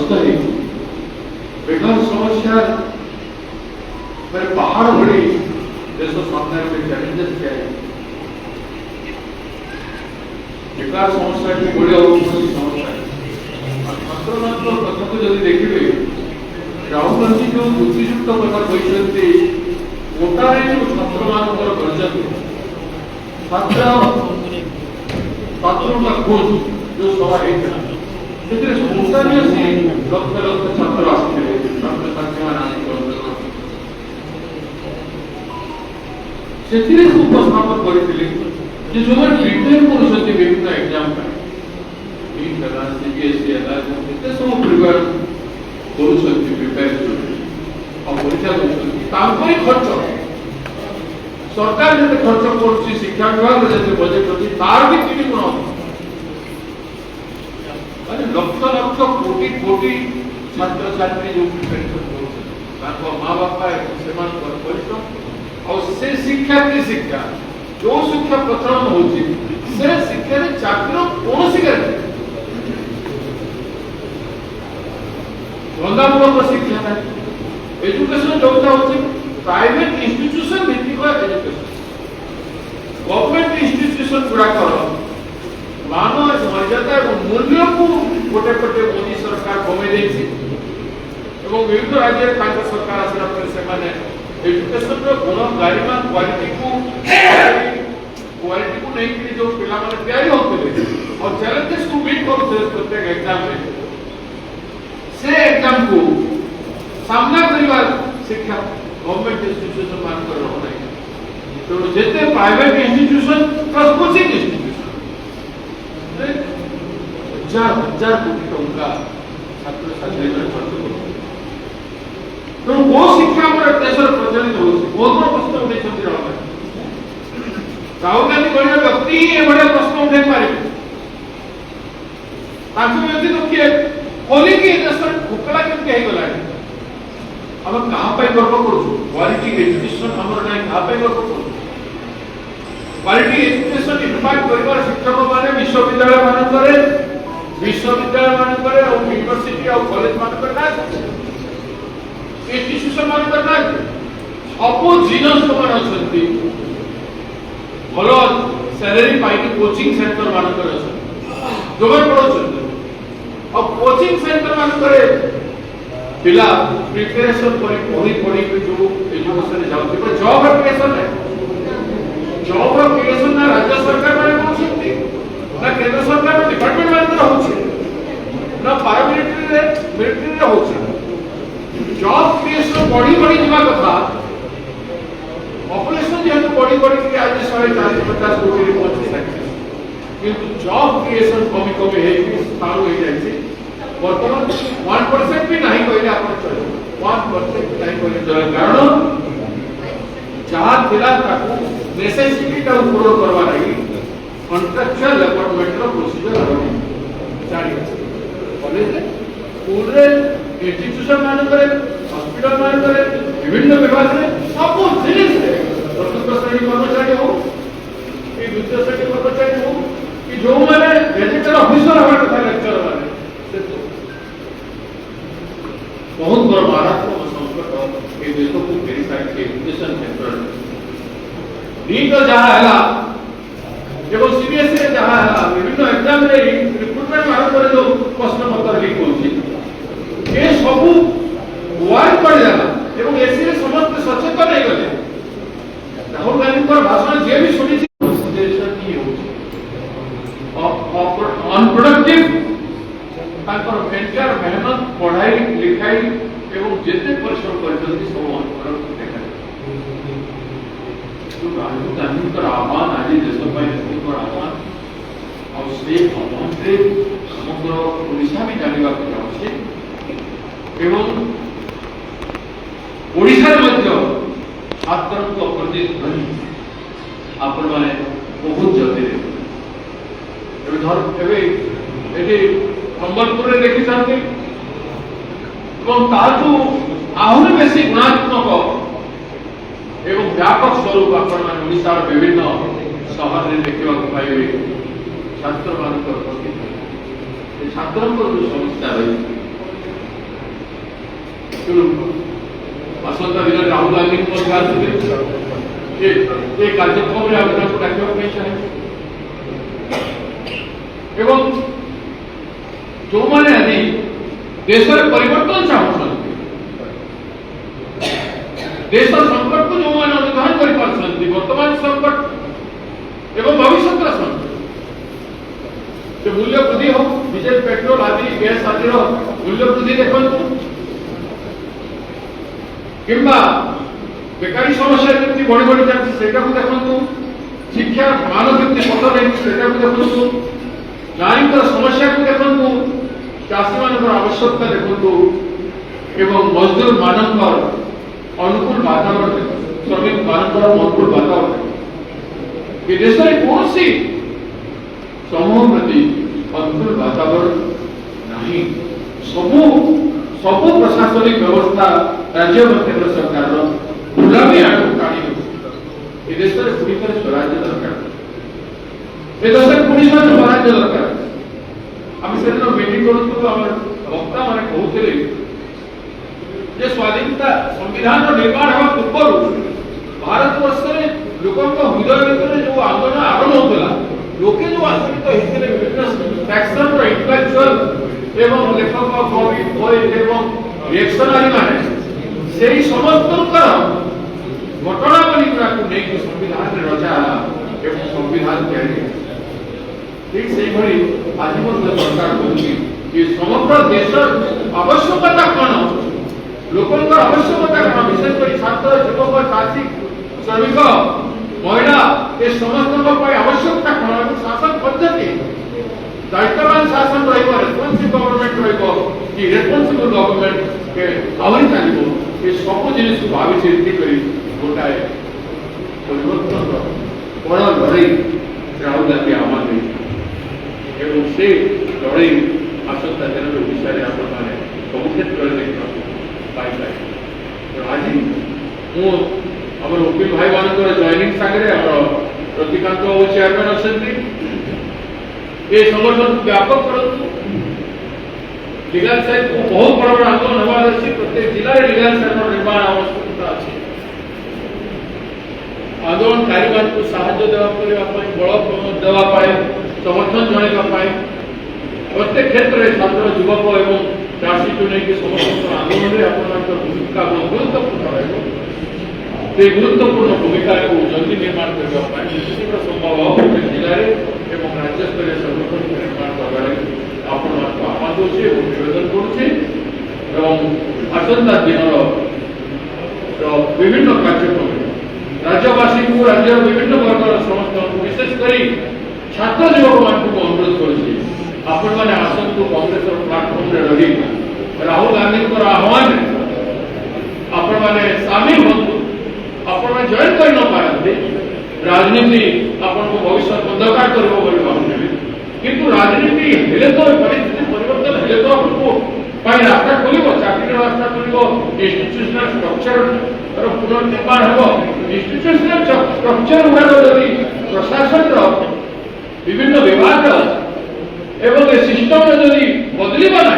ग्रस्त है बेकार समस्या पहाड़ भरी देश सामने में चैलेंजेस क्या है बेकार समस्या की बड़ी समस्या है छात्र कथा को जब देखिए राहुल गांधी जो बुद्धियुक्त कथा कहते गोटारे जो छात्र मान छात्रों खोज जो सभा स्पॉन्टानियसली लक्ष लक्ष छात्र आसते छात्र छात्री मैंने उपस्थापन करते जो प्रिपेयर कर विभिन्न एग्जाम सीबीएसई सब प्रिपेयर कर खर्च सरकार जो खर्च कर शिक्षा विभाग जो बजेट अच्छी तार भी 3 गुण लक्ष लक्ष कोटी कोटी छात्र छात्री जो प्रिपेरेसन माँ बापा से शिक्षा शिक्षा जो शिक्षा प्रचलन होची से शिक्षा चाकरी कौन गारंटी धंदामूलक शिक्षा ना एजुकेशन जोटा होची प्राइवेट इंस्टीट्यूशन भित्तिक एजुकेशन गवर्नमेंट इंस्टीट्यूशन गुड़ा कर मानव मर्यादा और मूल्य को गोटे पटे मोदी सरकार कमे देछि एवं विभिन्न राज्य केंद्र सरकार आसला पर से माने एजुकेशन रो गुण गारिमा क्वालिटी को नहीं कि जो पिला माने तैयारी होते और चैलेंजेस को मीट करते प्रत्येक एग्जाम में से एग्जाम को सामना करिवा शिक्षा गवर्नमेंट इंस्टीट्यूशन मान कर रहो नहीं तो जेते private institution plus coaching institution हजार कोटी टंका छात्र छात्री खर्च तो वो शिक्षा देश प्रचलित हो बहुत प्रश्न उठे राहुल गांधी भले व्यक्ति ही एभलिया प्रश्न उठे पारे व्यक्ति तो किए खोली कि देश घोटाला केमती होगला आम क्या गर्व करूँ क्वालिटी एजुकेशन आमर ना क्या गर्व करूँ क्वालिटी एजुकेशन इम्पाक्ट कर शिक्षक मैंने विश्वविद्यालय मानक यूनिवर्सिटी और कॉलेज मानक इंस्टीट्यूशन मानक सब जिनस अच्छी भल सैलरी पाई कोचिंग सेंटर मानक जो पढ़ाते और कोचिंग सेंटर मानक पिला प्रिपरेशन पढ़ी पढ़ी जो एजुकेशन जाऊँगी जॉब एप्लिकेशन है जॉब एप्लिकेशन ना राज्य सरकार माने करछथि ना केंद्र सरकार डिपार्टमेंट माने होछि ना पैरामिलिटरी रे मिलिटरी रे होछि जॉब क्रिएशन बड़ी जीवा कथा पॉपुलेशन जेहेतु बड़ी कि आज 140-50 कोटी रे पहुंची किंतु जॉब क्रिएशन कमी कमी हे सारू हे जायछि वर्तमान 1% भी नहीं कहले आपण चले 1% नहीं कहले चले कारण जहां थिला ताकू नेसेसिटी का पूर्ण करवा रही कॉन्ट्रैक्चुअल अपॉइंटमेंट रो प्रोसीजर रहनी जानी कॉलेज स्कूल रे इंस्टीट्यूशन मान करे हॉस्पिटल मान करे विभिन्न विभाग रे सब जिनिस रे चतुर्थ श्रेणी कर्मचारी हो कि द्वितीय श्रेणी कर्मचारी हो कि जो माने गेजेटेड ऑफिसर हवा कथा लेक्चर माने से तो बहुत बड़ मारात्मक संकट ए देश को फेरी साइड के एजुकेशन सेक्टर नीट जहाँ है एवं सीबीएसई जहाँ है विभिन्न एग्जाम रे रिक्रूटमेंट मानक जो प्रश्न पत्र लीक होची ए सब वाइड पड़ जाला एवं एसी रे समस्त सचेतन नहीं गले राहुल गांधी पर भाषण जे भी सुनी सिचुएशन की होची अनप्रोडक्टिव ताकर मेंटर मेहनत पढ़ाई लिखाई एवं जेते परिश्रम करछथि सब अनप्रोडक्टिव देखा राहुल गांधी का आह्वान आज देश आह्वान और स्टेट गवर्नमेंट समग्र ओडिशा भी जाना चाहिए एवं ओडिशा छात्र प्रति ध्वनि आपण मैंने बहुत जल्दी संबलपुर देखी था आहरी बेसी गुणात्मक एवं व्यापक स्वरूप आपण मान ओडिशा विभिन्न शहर में देखा पाइबे छात्र मान छात्र जो समस्या रही आसंता दिन राहुल गांधी कार्यक्रम में डाक चाहे एवं जो मैंने आज देश में परिवर्तन चाहते देश संकट को जो मैंने अनुधान कर वर्तमान संकट एवं भविष्य संकट मूल्य वृद्धि हो डीजेल पेट्रोल आदि गैस आदि मूल्य वृद्धि देखु कि बेकारी समस्या केमती बढ़ी बढ़ी जाती देखु शिक्षा मान केमती पद नहीं देखु नारी समस्या को देखु चाषी मान आवश्यकता देखु एवं मजदूर मान अनुकूल वातावरण श्रमिक मान अनुकूल वातावरण ये देश में कौन सी समूह प्रति अनुकूल वातावरण नहीं सबू सबू प्रशासनिक व्यवस्था राज्य और केंद्र सरकार गुलामी आड़ टाणी ये देश में पूरी तरह स्वराज्य दरकार ये देश में पूरी तरह स्वराज्य दरकार आम से मीटिंग करूँ वक्ता मैंने कहते स्वाधीनता संविधान निर्माण होगा पूर्व भारत वर्ष में लोकों हृदय भर जो आंदोलन आरंभ होता लोके जो आंदोलित होते विभिन्न फैक्शन इंटेलेक्चुअल एवं लेखक कवि पोएट एवं रिएक्शनरी माने से समस्त घटनावली को नहीं संविधान रचा एवं संविधान ठीक से आज सरकार कहूँ समग्र देश आवश्यकता कौन लोकों आवश्यकता कौन विशेषकर छात्र युवक चाषी श्रमिक महिला ये समस्त आवश्यकता कौन शासन पद्धति दायित्ववान शासन रेस्पॉन्सिबल गवर्नमेंट कि रेस्पॉन्सिबल गवर्नमेंट के आहरी चलो ये सब जिन को भावी चिंती कर गोटाए परिवर्तन बड़ लड़ई राहुल गांधी आह्वान एवं से लड़ई आसंता दिन ओडिशा सब क्षेत्र में देखा पाई आज मुझे वकील भाई मान जॉइनिंग सागर रतिकांत बाबू चेयरमैन अच्छा ये संगठन व्यापक करूँ लीगल सेल को बहुत बड़ा बड़ा आंदोलन हमारे अच्छी प्रत्येक जिले में लीगल सेल निर्माण आवश्यकता अच्छी आंदोलनकारी मान को साहाय्य देवा बल देवाई समर्थन जनवाई प्रत्येक क्षेत्र में छात्र युवक एवं चाषी को लेकिन समस्त आंदोलन में अपना भूमिका गुरुत्वपूर्ण रहा से गुरुत्वपूर्ण भूमिका को जल्दी निर्माण करने शीघ्र संभव जिले में राज्य स्तरीय संगठन निर्माण करने आह्वान दूसरे निवेदन करुचे आसंता दिन विभिन्न कार्यक्रम राज्यवासी को राज्य विभिन्न वर्ग समस्त विशेषकर छात्र युवक मान अनुरोध करुचे आपण मैंने आसतु कांग्रेस प्लाटफर्म रही राहुल गांधी आह्वान आपण मैंने सामिल हूँ आपण जॉइन कर न पारती राजनीति आपन को भविष्य अंधकार कर किंतु राजनीति हेले तो परिस्थिति परिवर्तन हेले तो आपको रास्ता खोल चाकरी रास्ता खोल इंस्टीट्यूशनल स्ट्रक्चर पुनर्निर्माण हो इंस्टीट्यूशनल स्ट्रक्चर गुड़ा जदि प्रशासन विभिन्न विभाग एवं सिस्टम जदि बदलवा ना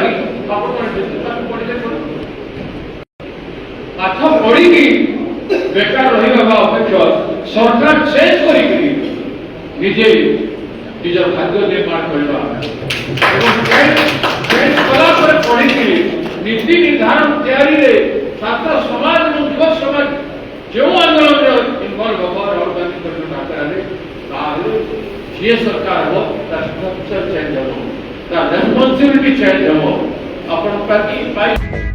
पाठ पढ़ी बेकार रहा अपेक्षा सरकार चेंज कर निजे निजर भाग्य निर्माण करवा पढ़ी नीति निर्धारण तैयारी छात्र समाज और युवक समाज जो आंदोलन में इनवॉल्व हम राहुल गांधी जी सरकार हो स्ट्रक्चर चेंज हम रेस्पॉन्सिबिलिटी चेंज हम अपन